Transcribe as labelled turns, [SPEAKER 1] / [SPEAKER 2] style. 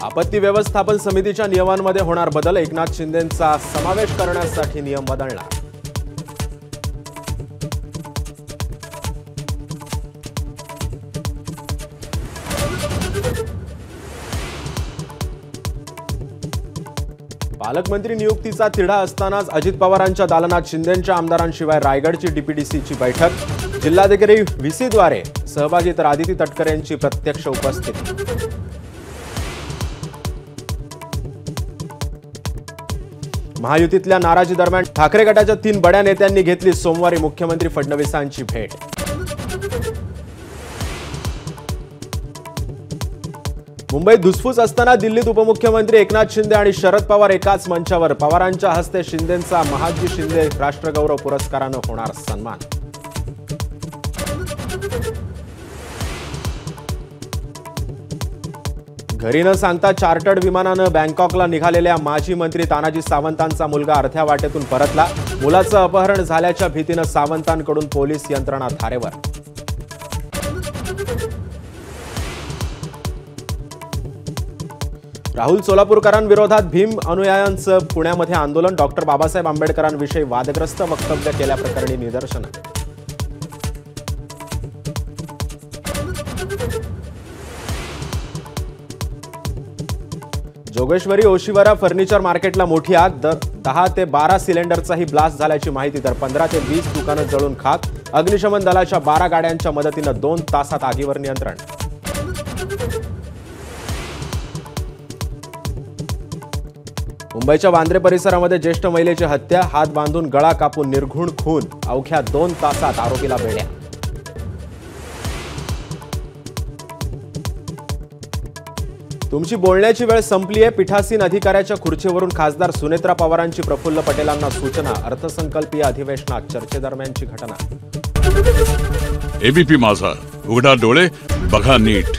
[SPEAKER 1] आपत्ती व्यवस्थापन समितीच्या नियमांमध्ये होणार बदल, एकनाथ शिंदेंचा समावेश करण्यासाठी नियम बदलणार. पालकमंत्री नियुक्तीचा तिढा असतानाच अजित पवारांच्या दालनात शिंदेंच्या आमदारांशिवाय रायगडची डीपीडीसीची बैठक, जिल्हाधिकारी व्हीसीद्वारे सहभागी तर आदिती तटकरे यांची प्रत्यक्ष उपस्थिती. महायुतीतल्या नाराजी दरम्यान ठाकरे गटाच्या 3 बड्या नेत्यांनी घेतली सोमवारी मुख्यमंत्री फडणवीसांची भेट. मुंबईत धुसफूस असताना दिल्लीत उपमुख्यमंत्री एकनाथ शिंदे आणि शरद पवार एकाच मंचावर, पवारांच्या हस्ते शिंदेंचा महादजी शिंदे राष्ट्रगौरव पुरस्कारानं होणार सन्मान. घरी न सांगता चार्टर्ड विमानानं बँकॉकला निघालेल्या माजी मंत्री तानाजी सावंतांचा मुलगा अर्ध्या वाटेतून परतला. मुलाचं अपहरण झाल्याच्या भीतीनं सावंतांकडून पोलीस यंत्रणा धारेवर. राहुल सोलापूरकरांविरोधात भीम अनुयायांचं पुण्यामध्ये आंदोलन, डॉक्टर बाबासाहेब आंबेडकरांविषयी वादग्रस्त वक्तव्य केल्याप्रकरणी निदर्शनं. जोगेश्वरी ओशिवरा फर्निचर मार्केटला मोठी आग, 10 ते 12 सिलेंडरचाही ब्लास्ट झाल्याची माहिती, तर 15 ते 20 दुकानं जळून खाक. अग्निशमन दलाच्या 12 गाड्यांच्या मदतीनं 2 तासात आगीवर नियंत्रण. मुंबईच्या वांद्रे परिसरामध्ये ज्येष्ठ महिलेची हत्या, हात बांधून गळा कापून निर्घृण खून, अवघ्या 2 तासात आरोपीला बेड्या. तुमची बोलण्याची वेळ संपलीये, पीठासीन अधिकाऱ्याच्या खुर्चीवरून खासदार सुनेत्रा पवारांची प्रफुल्ल पटेलांना सूचना, अर्थसंकल्पीय अधिवेशनात चर्चेदरम्यानची घटना.
[SPEAKER 2] एबीपी माझा, उघडा डोळे बघा नीट.